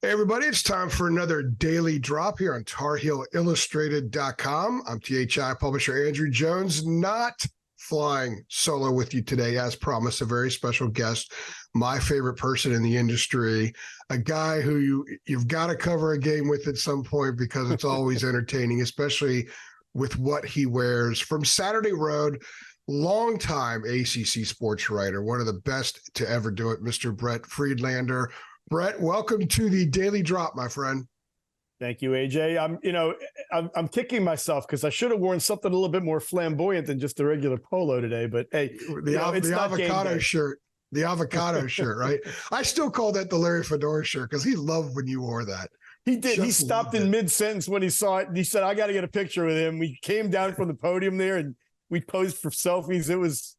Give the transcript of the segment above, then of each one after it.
Hey everybody, it's time for another daily drop here on TarHeelIllustrated.com. I'm THI publisher Andrew Jones, not flying solo with you today. As promised, a very special guest, my favorite person in the industry, a guy who you've got to cover a game with at some point because it's always entertaining, especially with what he wears. From Saturday Road, longtime ACC sports writer, one of the best to ever do it, Mr. Brett Friedlander. Brett, welcome to the Daily Drop, my friend. Thank you, AJ. I'm kicking myself because I should have worn something a little bit more flamboyant than just a regular polo today. But hey, the avocado shirt, right? I still call that the Larry Fedora shirt because he loved when you wore that. He did. He stopped in mid-sentence when he saw it. And he said, "I got to get a picture with him." We came down from the podium there and we posed for selfies. It was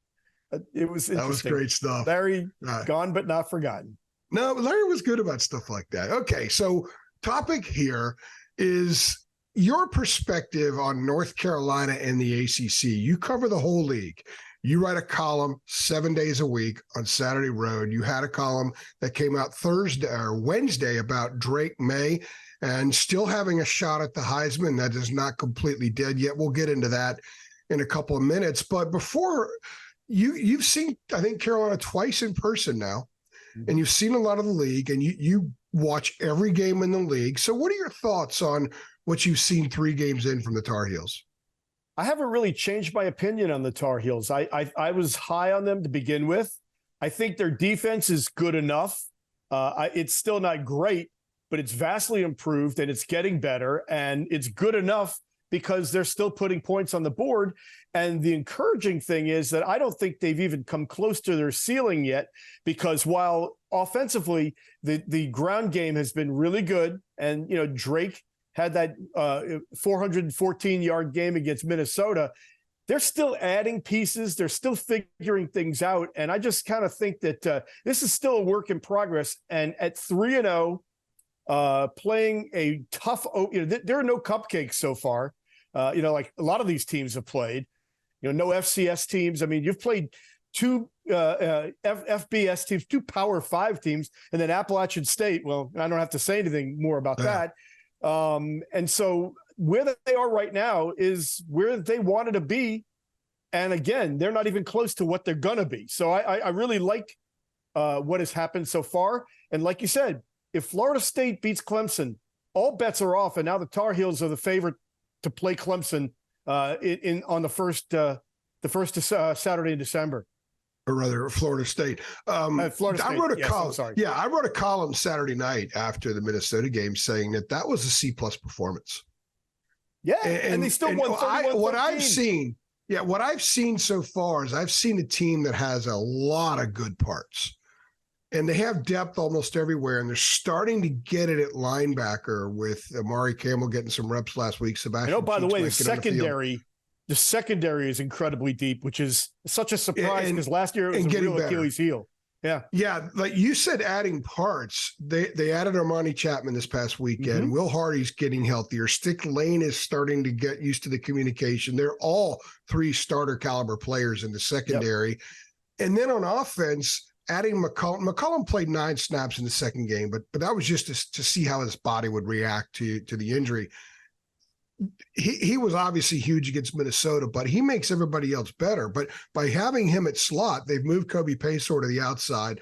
interesting. That was great stuff. Larry, gone but not forgotten. No, Larry was good about stuff like that. Okay, so topic here is your perspective on North Carolina and the ACC. You cover the whole league. You write a column 7 days a week on Saturday Road. You had a column that came out Wednesday about Drake Maye and still having a shot at the Heisman. That is not completely dead yet. We'll get into that in a couple of minutes. But before, you've seen, I think, Carolina twice in person now. And you've seen a lot of the league, and you watch every game in the league. So what are your thoughts on what you've seen 3 games in from the Tar Heels? I haven't really changed my opinion on the Tar Heels. I was high on them to begin with. I think their defense is good enough. It's still not great, but it's vastly improved, and it's getting better, and it's good enough because they're still putting points on the board. And the encouraging thing is that I don't think they've even come close to their ceiling yet, because while offensively the ground game has been really good, and Drake had that 414-yard game against Minnesota, they're still adding pieces. They're still figuring things out. And I just kind of think that this is still a work in progress. And at 3-0, playing a tough, there are no cupcakes so far. Like a lot of these teams have played, no FCS teams. I mean, you've played 2 FBS teams, 2 Power 5 teams, and then Appalachian State. Well, I don't have to say anything more about that. And so where they are right now is where they wanted to be. And again, they're not even close to what they're going to be. So I really like what has happened so far. And like you said, if Florida State beats Clemson, all bets are off. And now the Tar Heels are the favorite to play Clemson on the first Saturday in December, or rather Florida State. Florida State. I wrote a column. Yeah, I wrote a column Saturday night after the Minnesota game saying that was a C+ performance. Yeah, and they still won 31-13. What I've seen so far is I've seen a team that has a lot of good parts. And they have depth almost everywhere, and they're starting to get it at linebacker with Amari Campbell getting some reps last week. Sebastian. By the way, the secondary is incredibly deep, which is such a surprise because last year it was a real Achilles heel. Yeah, like you said, adding parts. They added Armani Chapman this past weekend. Mm-hmm. Will Hardy's getting healthier. Stick Lane is starting to get used to the communication. They're all 3 starter caliber players in the secondary. Yep. And then on offense, adding McCollum. McCollum played 9 snaps in the second game, but that was just to see how his body would react to the injury. He was obviously huge against Minnesota, but he makes everybody else better. But by having him at slot, they've moved Kobe Paysor to the outside.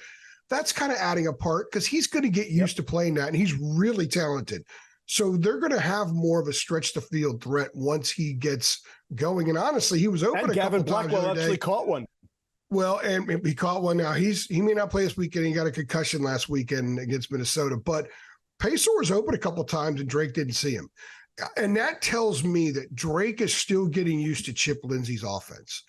That's kind of adding a part because he's going to get used to playing that, and he's really talented. So they're going to have more of a stretch the field threat once he gets going. And honestly, he was open and a Gavin couple times. Blackwell actually caught one. Well, and he caught one now. He may not play this weekend. He got a concussion last weekend against Minnesota. But Paysor was open a couple of times, and Drake didn't see him. And that tells me that Drake is still getting used to Chip Lindsey's offense.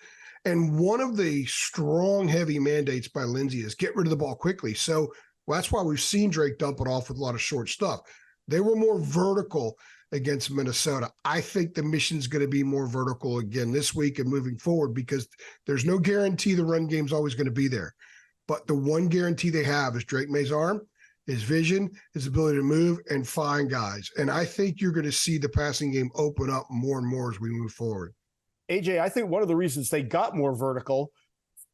And one of the strong, heavy mandates by Lindsey is get rid of the ball quickly. So that's why we've seen Drake dump it off with a lot of short stuff. They were more vertical against Minnesota. I think the mission's going to be more vertical again this week and moving forward because there's no guarantee the run game's always going to be there. But the one guarantee they have is Drake Maye's arm, his vision, his ability to move and find guys. And I think you're going to see the passing game open up more and more as we move forward. AJ, I think one of the reasons they got more vertical,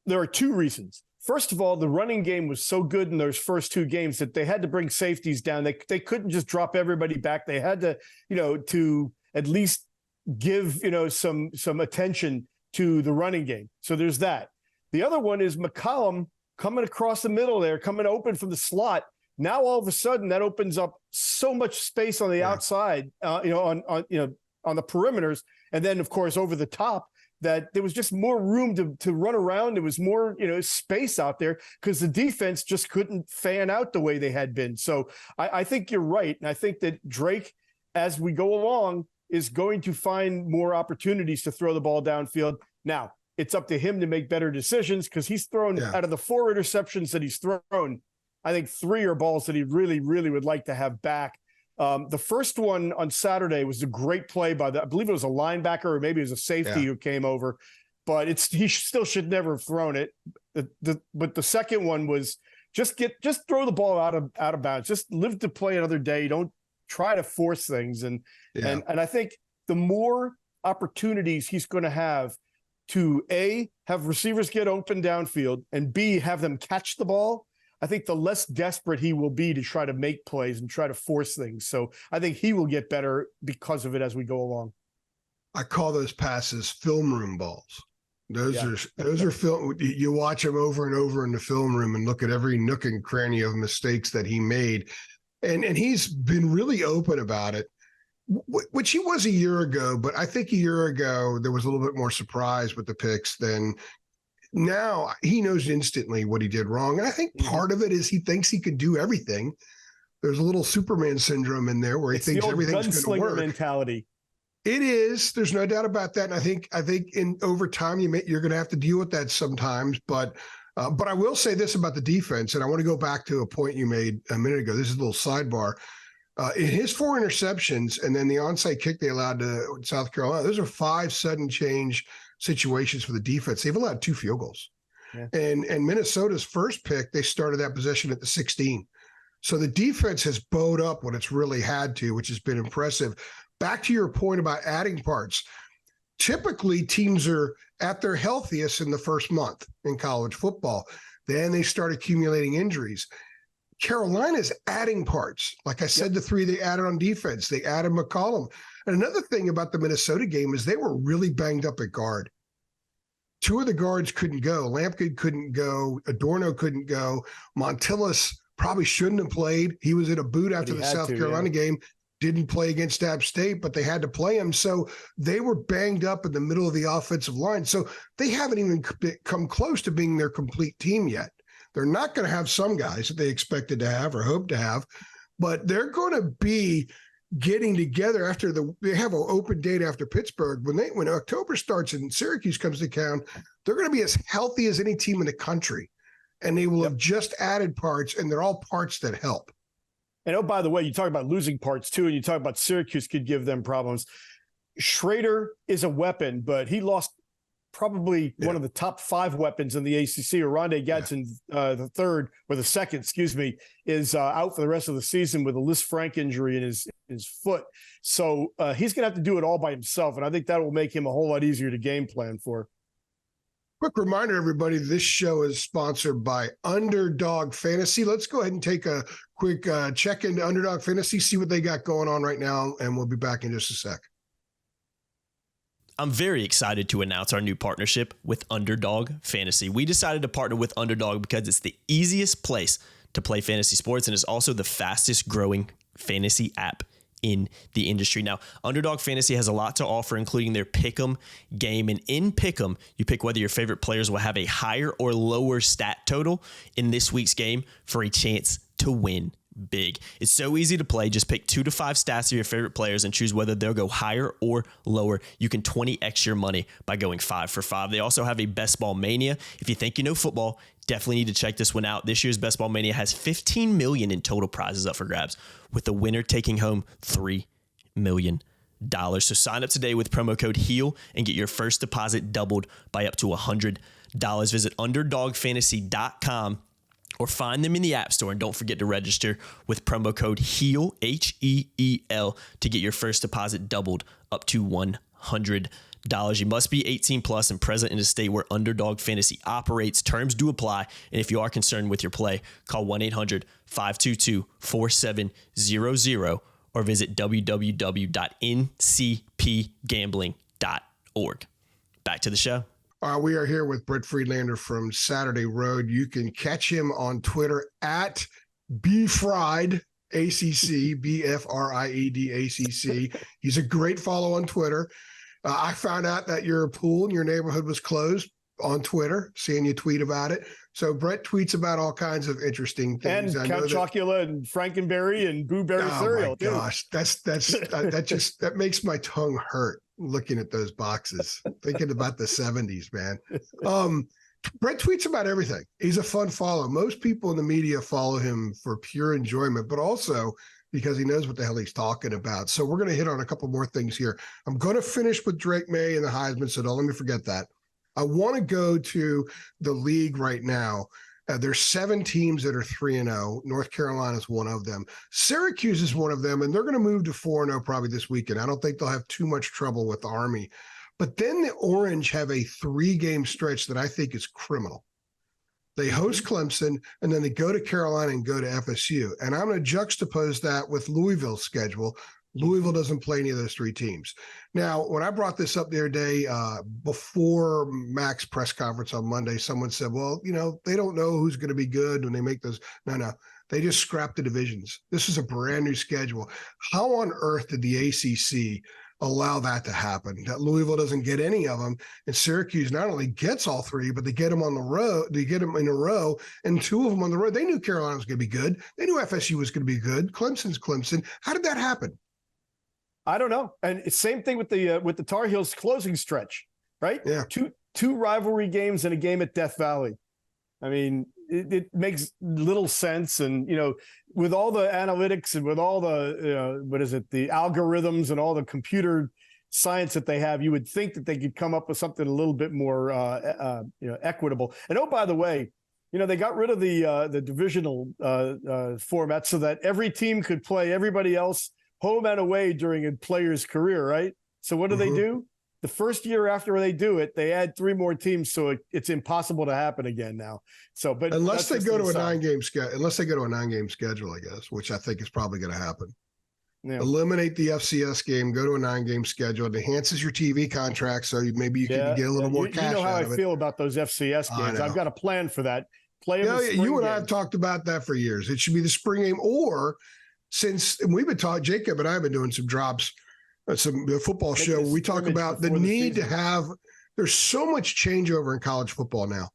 there are 2 reasons. First of all, the running game was so good in those first two games that they had to bring safeties down. They couldn't just drop everybody back. They had to, to at least give, some attention to the running game. So there's that. The other one is McCollum coming across the middle there, coming open from the slot. Now all of a sudden that opens up so much space on the outside, on the perimeters, and then of course over the top, that there was just more room to run around. There was more, space out there because the defense just couldn't fan out the way they had been. So I think you're right. And I think that Drake, as we go along, is going to find more opportunities to throw the ball downfield. Now, it's up to him to make better decisions because he's thrown out of the 4 interceptions that he's thrown, I think 3 are balls that he really, really would like to have back. The first one on Saturday was a great play by I believe it was a linebacker or maybe it was a safety who came over, but he still should never have thrown it. But the second one was just throw the ball out of bounds. Just live to play another day. Don't try to force things. And I think the more opportunities he's going to have to A, have receivers get open downfield, and B, have them catch the ball, I think the less desperate he will be to try to make plays and try to force things. So I think he will get better because of it as we go along. I call those passes film room balls. Those are film. You watch him over and over in the film room and look at every nook and cranny of mistakes that he made. And he's been really open about it, which he was a year ago. But I think a year ago, there was a little bit more surprise with the picks than now. He knows instantly what he did wrong. And I think part of it is he thinks he could do everything. There's a little Superman syndrome in there where he thinks everything's going to work. Mentality. It is. There's no doubt about that. And I think in over time, you're going to have to deal with that sometimes. But I will say this about the defense, and I want to go back to a point you made a minute ago. This is a little sidebar. In his 4 interceptions and then the onside kick they allowed to South Carolina, those are 5 sudden change situations for the defense. They've allowed 2 field goals. Yeah. And Minnesota's first pick, they started that possession at the 16. So the defense has bowed up when it's really had to, which has been impressive. Back to your point about adding parts. Typically, teams are at their healthiest in the first month in college football. Then they start accumulating injuries. Carolina's adding parts. Like I said, the 3 they added on defense, they added McCollum. And another thing about the Minnesota game is they were really banged up at guard. 2 of the guards couldn't go. Lampkin couldn't go. Adorno couldn't go. Montilus probably shouldn't have played. He was in a boot after the South Carolina game. Didn't play against App State, but they had to play him. So they were banged up in the middle of the offensive line. So they haven't even come close to being their complete team yet. They're not going to have some guys that they expected to have or hoped to have, but they're going to be getting together after they have an open date after Pittsburgh. When October starts and Syracuse comes to town, they're going to be as healthy as any team in the country. And they will have just added parts, and they're all parts that help. And, oh, by the way, you talk about losing parts, too, and you talk about Syracuse could give them problems. Schrader is a weapon, but he lost probably one of the top 5 weapons in the ACC. Oronde Gadsden, the second, is out for the rest of the season with a Lisfranc injury in his foot. So he's going to have to do it all by himself, and I think that will make him a whole lot easier to game plan for. Quick reminder, everybody, this show is sponsored by Underdog Fantasy. Let's go ahead and take a quick check into Underdog Fantasy, see what they got going on right now, and we'll be back in just a sec. I'm very excited to announce our new partnership with Underdog Fantasy. We decided to partner with Underdog because it's the easiest place to play fantasy sports, and it's also the fastest growing fantasy app in the industry. Now, Underdog Fantasy has a lot to offer, including their Pick'em game. And in Pick'em, you pick whether your favorite players will have a higher or lower stat total in this week's game for a chance to win big. It's so easy to play. Just pick 2 to 5 stats of your favorite players and choose whether they'll go higher or lower. You can 20x your money by going 5 for 5. They also have a Best Ball Mania. If you think you know football, definitely need to check this one out. This year's Best Ball Mania has $15 million in total prizes up for grabs, with the winner taking home $3 million. So sign up today with promo code HEAL and get your first deposit doubled by up to $100. Visit UnderdogFantasy.com or find them in the App Store. And don't forget to register with promo code HEAL, HEEL, to get your first deposit doubled up to $100. You must be 18 plus and present in a state where Underdog Fantasy operates. Terms do apply. And if you are concerned with your play, call 1-800-522-4700 or visit www.ncpgambling.org. Back to the show. We are here with Brett Friedlander from Saturday Road. You can catch him on Twitter at BFried, ACC, BFRIED, ACC. He's a great follow on Twitter. I found out that your pool in your neighborhood was closed on Twitter, seeing you tweet about it. So Brett tweets about all kinds of interesting things. And Count Chocula and Frankenberry and Blueberry cereal. Oh my gosh, that makes my tongue hurt looking at those boxes, thinking about the 70s, man. Brett tweets about everything. He's a fun follow. Most people in the media follow him for pure enjoyment, but also because he knows what the hell he's talking about. So we're going to hit on a couple more things here. I'm going to finish with Drake Maye and the Heisman, so don't let me forget that. I want to go to the league right now. There's 7 teams that are 3-0. North Carolina is one of them. Syracuse is one of them, and they're going to move to 4-0 probably this weekend. I don't think they'll have too much trouble with Army. But then the Orange have a 3-game stretch that I think is criminal. They host Clemson, and then they go to Carolina and go to FSU. And I'm going to juxtapose that with Louisville's schedule. Louisville doesn't play any of those 3 teams. Now, when I brought this up the other day, before Mac's press conference on Monday, someone said, well, they don't know who's going to be good when they make those. No. They just scrapped the divisions. This is a brand new schedule. How on earth did the ACC allow that to happen? That Louisville doesn't get any of them, and Syracuse not only gets all 3, but they get them on the road. They get them in a row, and 2 of them on the road. They knew Carolina was going to be good. They knew FSU was going to be good. Clemson's Clemson. How did that happen? I don't know. And it's same thing with the Tar Heels closing stretch, right? Yeah. Two rivalry games and a game at Death Valley. I mean, it makes little sense. And, with all the analytics and with all the, the algorithms and all the computer science that they have, you would think that they could come up with something a little bit more, equitable. And, oh, by the way, they got rid of the divisional format so that every team could play everybody else home and away during a player's career, right? So what do they do? The first year after they do it, they add 3 more teams, so it's impossible to happen again now. So, but unless they go to a 9-game schedule, I guess, which I think is probably going to happen. Yeah. Eliminate the FCS game, go to a 9-game schedule. It enhances your TV contract, so maybe you can get a little more cash. You know how I feel about those FCS games. I've got a plan for that. You and I have talked about that for years. It should be the spring game, or since we've been talking, Jacob and I have been doing some drops. The football show, we talk about the need to have, there's so much changeover in college football now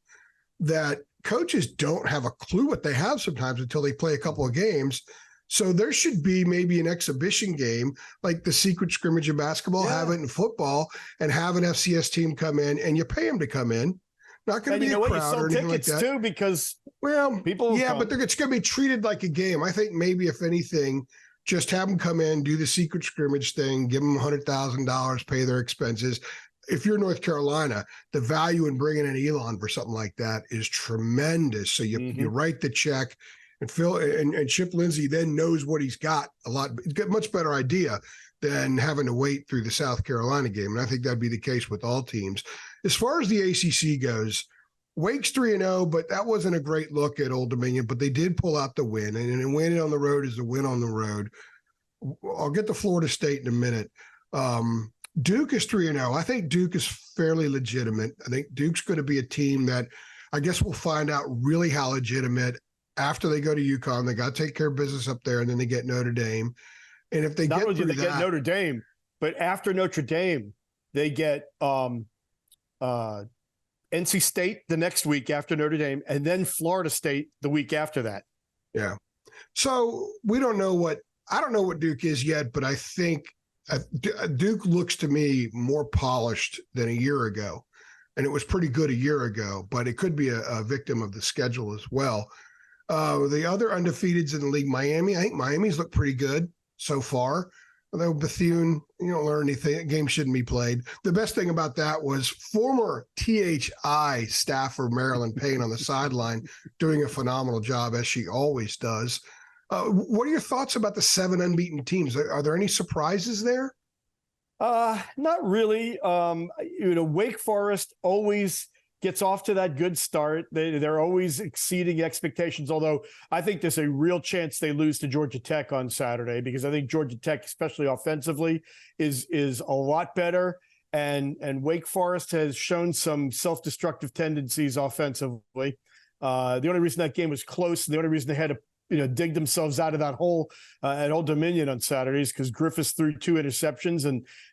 that coaches don't have a clue what they have sometimes until they play a couple of games. So there should be maybe an exhibition game, like the secret scrimmage in basketball, have it in football, and have an FCS team come in, and you pay them to come in. Not going to be a crowd or anything like that. Too, because people but it's going to be treated like a game. I think maybe if anything, just have them come in, do the secret scrimmage thing, give them $100,000, pay their expenses. If you're North Carolina, the value in bringing in Elon for something like that is tremendous. So you write the check, and Phil and Chip Lindsey then knows what he's got much better idea than having to wait through the South Carolina game. And I think that'd be the case with all teams. As far as the ACC goes, Wake's 3-0, but that wasn't a great look at Old Dominion, but they did pull out the win, and winning on the road is a win on the road. I'll get to Florida State in a minute. Duke is 3-0. I think Duke is fairly legitimate. I think Duke's going to be a team that I guess we'll find out really how legitimate after they go to UConn. They got to take care of business up there, and then they get Notre Dame. And if they get Notre Dame, but after Notre Dame, they get NC State the next week after Notre Dame, and then Florida State the week after that. Yeah. So I don't know what Duke is yet, but I think Duke looks to me more polished than a year ago. And it was pretty good a year ago, but it could be a victim of the schedule as well. The other undefeateds in the league, Miami, I think Miami's looked pretty good so far. Although Bethune, you don't learn anything. Game shouldn't be played. The best thing about that was former THI staffer Marilyn Payne on the sideline doing a phenomenal job, as she always does. What are your thoughts about the 7 unbeaten teams? Are there any surprises there? Not really. Wake Forest always gets off to that good start. They're always exceeding expectations, although I think there's a real chance they lose to Georgia Tech on Saturday, because I think Georgia Tech, especially offensively, is a lot better. And Wake Forest has shown some self-destructive tendencies offensively. The only reason that game was close, the only reason they had to dig themselves out of that hole at Old Dominion on Saturdays, because Griffiths threw 2 interceptions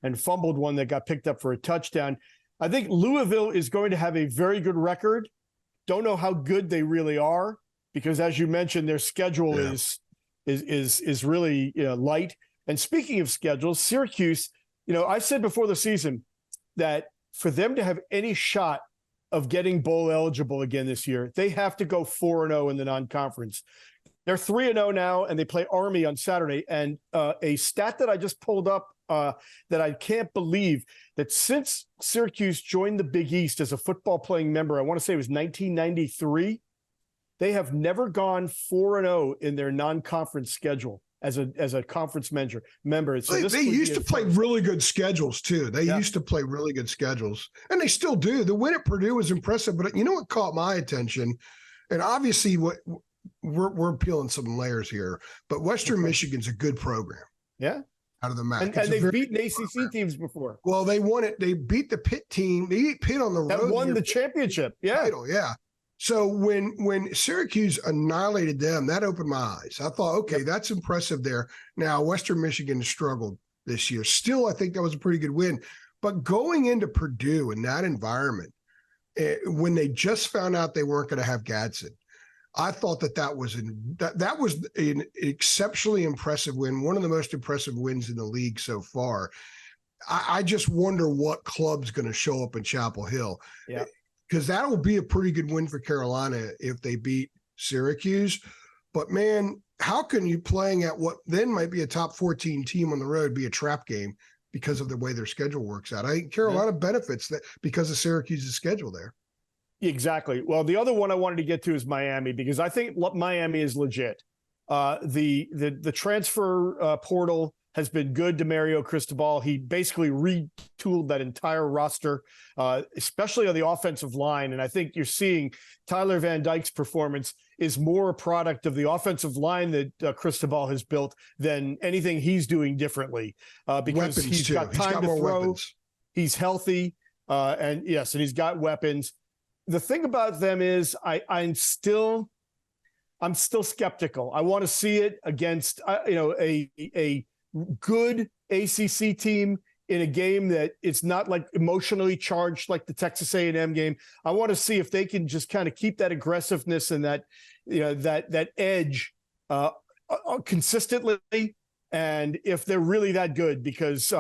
and fumbled one that got picked up for a touchdown. I think Louisville is going to have a very good record. Don't know how good they really are, because as you mentioned, their schedule is really light. And speaking of schedules, Syracuse, I said before the season that for them to have any shot of getting bowl eligible again this year, they have to go 4-0 in the non-conference. They're 3-0 now, and they play Army on Saturday. And a stat that I just pulled up that I can't believe, that since Syracuse joined the Big East as a football playing member, I want to say it was 1993, they have never gone 4-0 in their non-conference schedule as a conference member. So they used to play really good schedules too. They used to play really good schedules, and they still do. The win at Purdue was impressive, but you know what caught my attention, and obviously we're peeling some layers here, but Western Michigan's a good program. Yeah. Out of the MAC. And they've beaten ACC teams before. Well, they won it. They beat the Pitt team. They beat Pitt on the road. That won the championship. Yeah. Title, yeah. So when Syracuse annihilated them, that opened my eyes. I thought, okay, that's impressive there. Now, Western Michigan struggled this year. Still, I think that was a pretty good win. But going into Purdue in that environment, when they just found out they weren't going to have Gadsden, I thought that was an exceptionally impressive win, one of the most impressive wins in the league so far. I just wonder what club's going to show up in Chapel Hill, because that will be a pretty good win for Carolina if they beat Syracuse. But man, how can you, playing at what then might be a top 14 team on the road, be a trap game because of the way their schedule works out? I think Carolina benefits that because of Syracuse's schedule there. Exactly. Well, the other one I wanted to get to is Miami, because I think Miami is legit. The transfer portal has been good to Mario Cristobal. He basically retooled that entire roster, especially on the offensive line. And I think you're seeing Tyler Van Dyke's performance is more a product of the offensive line that Cristobal has built than anything he's doing differently, because he's got time to throw. Weapons. He's healthy, and he's got weapons. The thing about them is I'm still skeptical. I want to see it against a good ACC team in a game that it's not like emotionally charged like the Texas A&M game. I want to see if they can just kind of keep that aggressiveness and that that edge consistently, and if they're really that good, because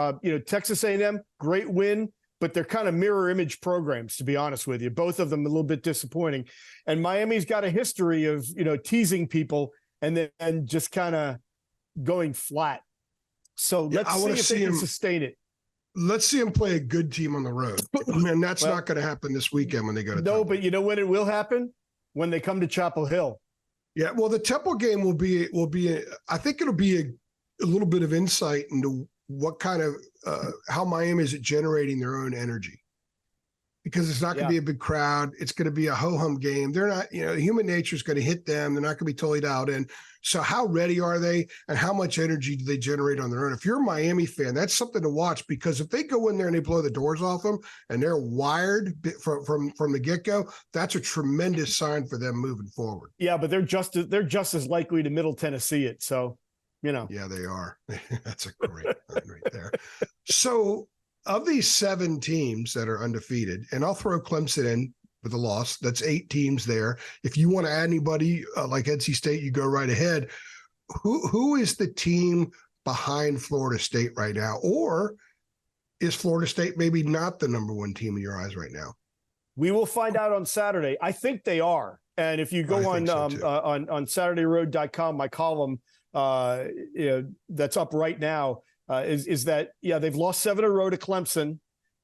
Texas A&M, great win, but they're kind of mirror image programs, to be honest with you. Both of them a little bit disappointing. And Miami's got a history of, teasing people and then just kind of going flat. So let's see if they can sustain it. Let's see them play a good team on the road. And that's not going to happen this weekend when they go to Temple. But you know when it will happen? When they come to Chapel Hill. Yeah, well, the Temple game will be I think it'll be a little bit of insight into what kind of how Miami is generating their own energy, because it's not going to be a big crowd. It's going to be a ho-hum game. They're not, human nature is going to hit them. They're not going to be totally dialed in. So how ready are they, and how much energy do they generate on their own? If you're a Miami fan, that's something to watch, because if they go in there and they blow the doors off them and they're wired from the get-go, that's a tremendous sign for them moving forward. Yeah, but they're just as likely to Middle Tennessee it. So, Yeah, they are. That's a great line right there. So of these 7 teams that are undefeated, and I'll throw Clemson in with a loss, that's 8 teams there. If you want to add anybody like NC State, you go right ahead. Who is the team behind Florida State right now? Or is Florida State maybe not the number 1 team in your eyes right now? We will find out on Saturday. I think they are. And if you go on SaturdayRoad.com, my column, that's up right now, is that they've lost 7 in a row to Clemson.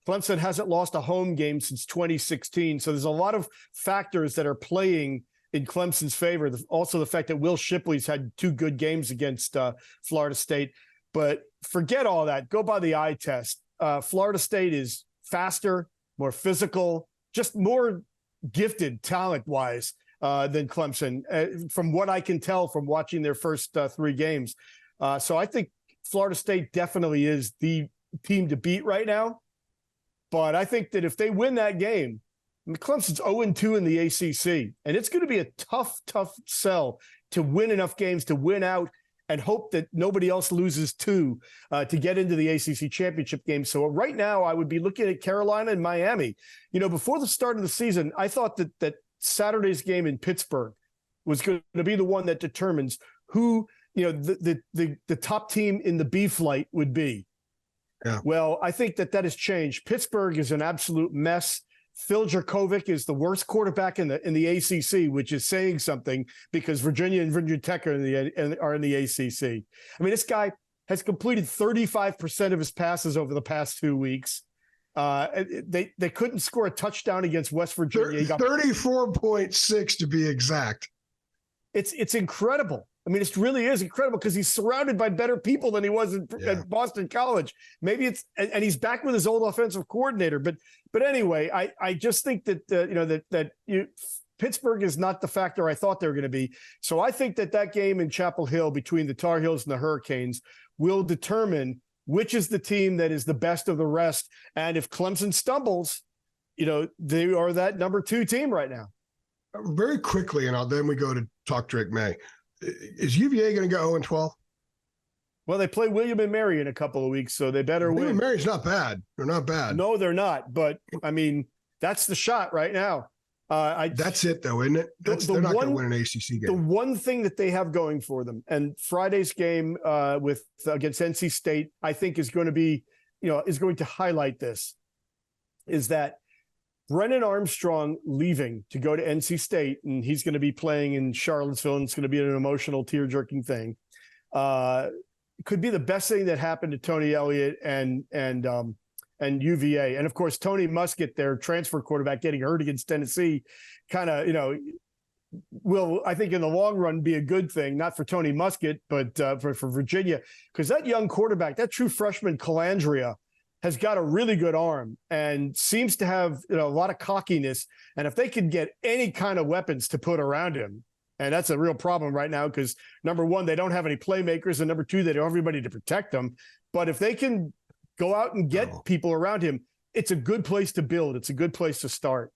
Clemson hasn't lost a home game since 2016. So there's a lot of factors that are playing in Clemson's favor. Also the fact that Will Shipley's had 2 good games against Florida State. But forget all that. Go by the eye test. Florida State is faster, more physical, just more gifted talent-wise than Clemson, from what I can tell from watching their first 3 games. So I think Florida State definitely is the team to beat right now. But I think that if they win that game, Clemson's 0-2 in the ACC, and it's going to be a tough sell to win enough games to win out and hope that nobody else loses 2 to get into the ACC championship game. So right now I would be looking at Carolina and Miami. Before the start of the season, I thought that Saturday's game in Pittsburgh was going to be the one that determines who, the top team in the B flight would be. Yeah. Well, I think that has changed. Pittsburgh is an absolute mess. Phil Jurkovec is the worst quarterback in the ACC, which is saying something because Virginia and Virginia Tech are in the ACC. I mean, this guy has completed 35% of his passes over the past 2 weeks. They couldn't score a touchdown against West Virginia. 34.6 to be exact. It's incredible. I mean, it really is incredible because he's surrounded by better people than he was at Boston College. Maybe and he's back with his old offensive coordinator. But anyway, I just think that Pittsburgh is not the factor I thought they were going to be. So I think that game in Chapel Hill between the Tar Heels and the Hurricanes will determine which is the team that is the best of the rest. And if Clemson stumbles, they are that number 2 team right now. Very quickly, and then we go to talk Drake May. Is UVA going to go 0-12? Well, they play William and Mary in a couple of weeks, so they better win. William and Mary's not bad. They're not bad. No, they're not. But, I mean, that's the shot right now. That's it, though, isn't it? They're not going to win an ACC game. The one thing that they have going for them, and Friday's game against NC State, I think is going to be, is going to highlight this, is that Brennan Armstrong leaving to go to NC State, and he's going to be playing in Charlottesville, and it's going to be an emotional, tear-jerking thing. Could be the best thing that happened to Tony Elliott and UVA. And, of course, Tony Muskett, their transfer quarterback, getting hurt against Tennessee, kind of, will, I think, in the long run be a good thing, not for Tony Muskett, but for Virginia. Because that young quarterback, that true freshman Calandria, has got a really good arm and seems to have a lot of cockiness. And if they could get any kind of weapons to put around him, and that's a real problem right now because, number one, they don't have any playmakers, and number 2, they don't have everybody to protect them. But if they can go out and get people around him, it's a good place to build. It's a good place to start.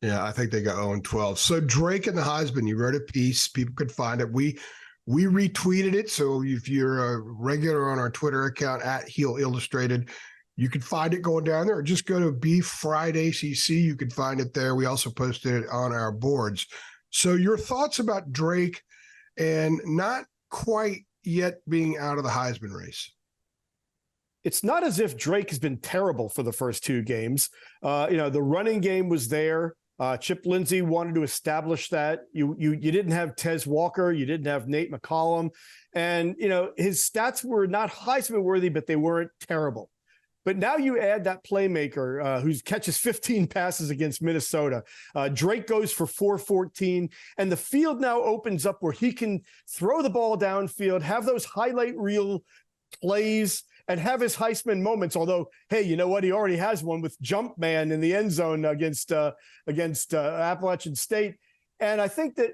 Yeah, I think they got 0-12. So Drake and the Heisman, you wrote a piece. People could find it. We retweeted it. So if you're a regular on our Twitter account at Heel Illustrated, you can find it going down there, or just go to Beef Fried ACC. You can find it there. We also posted it on our boards. So your thoughts about Drake and not quite yet being out of the Heisman race? It's not as if Drake has been terrible for the first 2 games. The running game was there. Chip Lindsey wanted to establish that. You didn't have Tez Walker. You didn't have Nate McCollum. And, his stats were not Heisman worthy, but they weren't terrible. But now you add that playmaker who catches 15 passes against Minnesota. Drake goes for 414, and the field now opens up where he can throw the ball downfield, have those highlight reel plays, and have his Heisman moments. Although, hey, you know what? He already has one with Jumpman in the end zone against Appalachian State. And I think that,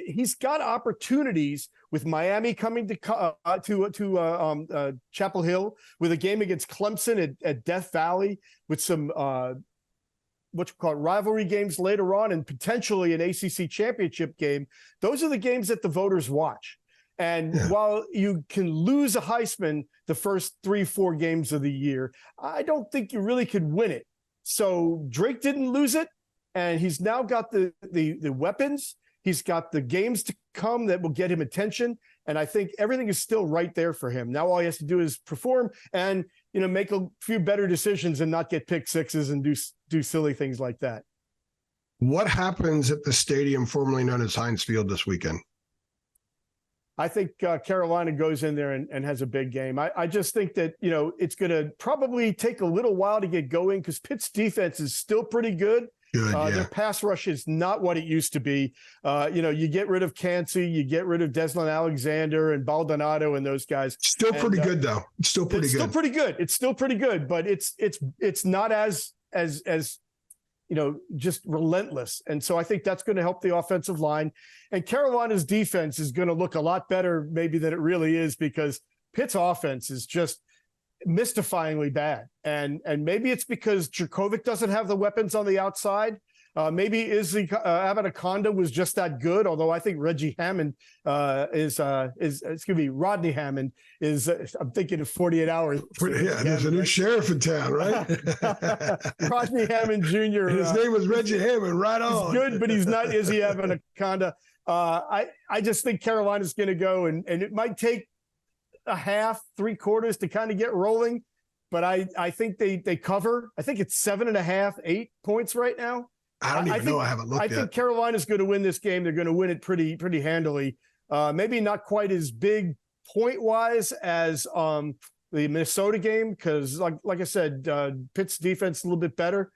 he's got opportunities with Miami coming to Chapel Hill, with a game against Clemson at Death Valley, with some rivalry games later on, and potentially an ACC championship game. Those are the games that the voters watch. And while you can lose a Heisman the first 3-4 games of the year, I don't think you really could win it. So Drake didn't lose it. And he's now got the weapons. He's got the games to come that will get him attention. And I think everything is still right there for him. Now all he has to do is perform and, make a few better decisions and not get pick sixes and do silly things like that. What happens at the stadium formerly known as Heinz Field this weekend? I think Carolina goes in there and has a big game. I just think that, it's going to probably take a little while to get going because Pitt's defense is still pretty good. Good, Their yeah. pass rush is not what it used to be. You get rid of Cansey, you get rid of Desmond Alexander and Baldonado and those guys. Still pretty good though. It's still pretty good. It's still pretty good, but it's not as just relentless. And so I think that's going to help the offensive line. And Carolina's defense is going to look a lot better maybe than it really is, because Pitt's offense is just mystifyingly bad. And maybe it's because Djokovic doesn't have the weapons on the outside. Maybe Abanaconda was just that good, although I think Rodney Hammond is I'm thinking of 48 Hours. Yeah, there's a new sheriff in town, right? Rodney Hammond Jr. His name was Reggie Hammond, right on. He's good, but he's not Izzy Abanaconda. I just think Carolina's going to go, and it might take a half, 3/4 to kind of get rolling, but I think they cover. I think it's 7.5, 8 points right now. I don't even know. I haven't looked I yet. think Carolina's going to win this game. They're going to win it pretty handily. Maybe not quite as big point wise as the Minnesota game, because like I said, Pitt's defense a little bit better.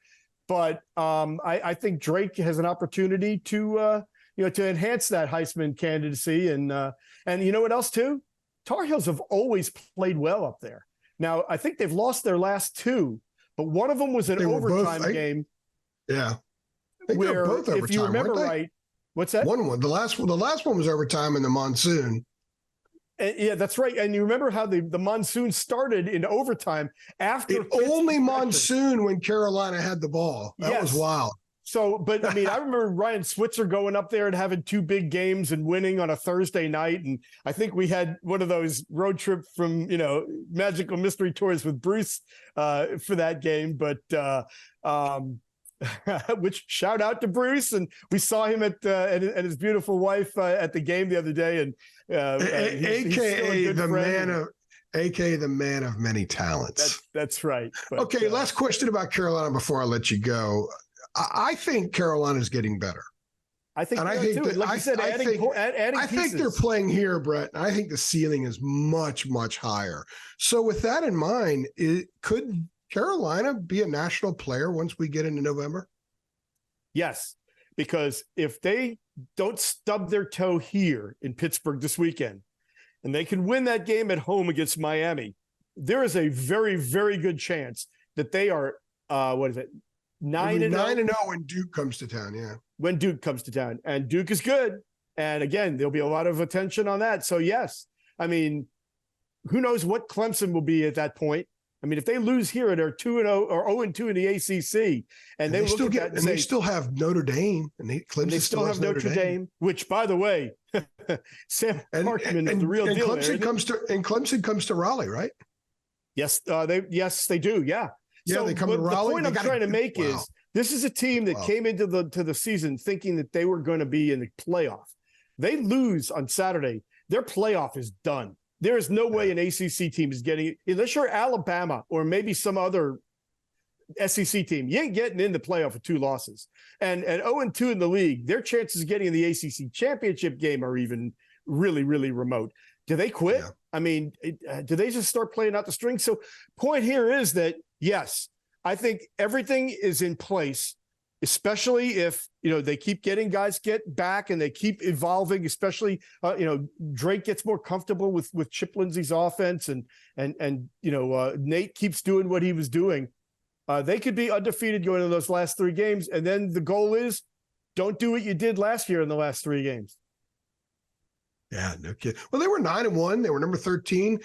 But I think Drake has an opportunity to enhance that Heisman candidacy. And you know what else too? Tar Heels have always played well up there. Now I think they've lost their last two, but one of them was an overtime game. Yeah. I think where, both overtime, if you remember right, what's that? The last one was overtime in the monsoon. Yeah, that's right. And you remember how the monsoon started in overtime after only monsoon when Carolina had the ball. That was wild. So, but I mean, I remember Ryan Switzer going up there and having two big games and winning on a Thursday night. And I think we had one of those road trip from, Magical Mystery Tours with Bruce for that game. But which shout out to Bruce, and we saw him at his beautiful wife at the game the other day, and AKA the man of many talents. That's right. But, okay, last question about Carolina before I let you go. I think Carolina's getting better. I think they're playing here, Brett. I think the ceiling is much, much higher. So with that in mind, could Carolina be a national player once we get into November? Yes, because if they don't stub their toe here in Pittsburgh this weekend, and they can win that game at home against Miami, there is a very, very good chance that they are 9-0 when Duke comes to town. Yeah, when Duke comes to town, and Duke is good, and again there'll be a lot of attention on that. So yes, I mean, who knows what Clemson will be at that point? I mean, if they lose here, they're 2-0 or 0-2 in the ACC, and they look at that and they still have Notre Dame, and Clemson still have Notre Dame, which, by the way, Sam Hartman is the real deal. Clemson comes to Raleigh, right? Yes, they do. Yeah. Yeah, they come to Raleigh. The point I'm trying to make is this is a team that came into the season thinking that they were going to be in the playoff. They lose on Saturday, their playoff is done. There is no way an ACC team is getting it, unless you're Alabama or maybe some other SEC team. You ain't getting in the playoff with 2 losses. And 0-2 in the league, their chances of getting in the ACC championship game are even really, really remote. Do they quit? Yeah. I mean, do they just start playing out the strings? So point here is that, yes, I think everything is in place, especially if, they keep getting guys get back and they keep evolving, especially, Drake gets more comfortable with Chip Lindsey's offense and Nate keeps doing what he was doing. They could be undefeated going into those last 3 games. And then the goal is don't do what you did last year in the last 3 games. Yeah, no kidding. Well, they were 9-1. They were number 13.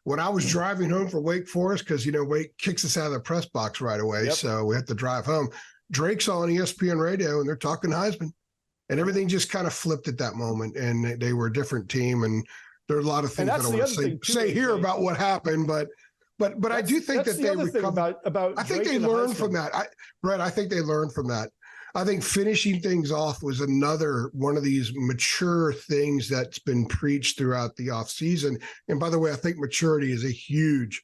When I was driving home for Wake Forest, because, Wake kicks us out of the press box right away. Yep. So we have to drive home. Drake's on ESPN radio and they're talking Heisman, and everything just kind of flipped at that moment. And they were a different team. And there are a lot of things that I want to say here about what happened, but I do think that they recovered. I think they learned from that. Brett, I think they learned from that. I think finishing things off was another one of these mature things that's been preached throughout the offseason. And by the way, I think maturity is a huge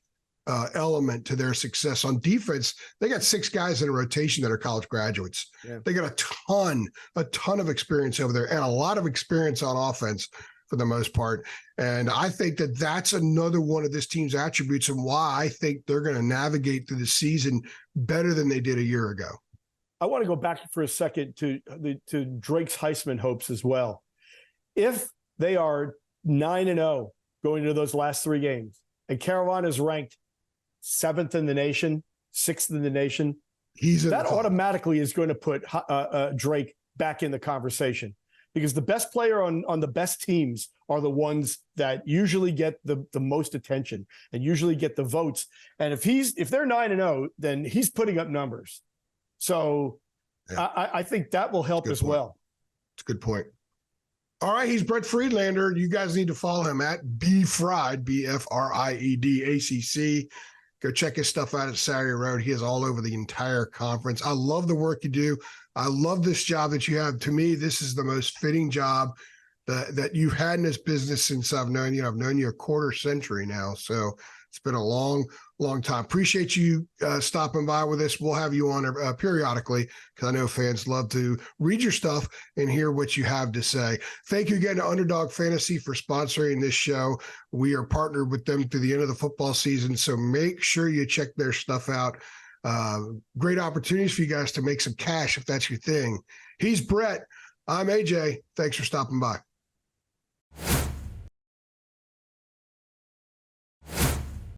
element to their success on defense. They got 6 guys in a rotation that are college graduates. Yeah. They got a ton of experience over there and a lot of experience on offense for the most part. And I think that that's another one of this team's attributes and why I think they're going to navigate through the season better than they did a year ago. I want to go back for a second to Drake's Heisman hopes as well. If they are 9-0 going into those last 3 games, and Carolina is ranked 7th in the nation, 6th in the nation, that automatically is going to put Drake back in the conversation, because the best player on the best teams are the ones that usually get the most attention and usually get the votes. And if they're 9-0, then he's putting up numbers. So yeah. I think that will help as well. It's a good point. All right, he's Brett Friedlander. You guys need to follow him at BFried, BFRIED ACC. Go check his stuff out at Saturday Road. He is all over the entire conference. I love the work you do. I love this job that you have. To me, this is the most fitting job that you've had in this business since I've known you. I've known you a quarter century now. So it's been a long, long time. Appreciate you stopping by with us. We'll have you on periodically, because I know fans love to read your stuff and hear what you have to say. Thank you again to Underdog Fantasy for sponsoring this show. We are partnered with them through the end of the football season, so make sure you check their stuff out. Great opportunities for you guys to make some cash if that's your thing. He's Brett. I'm AJ. Thanks for stopping by.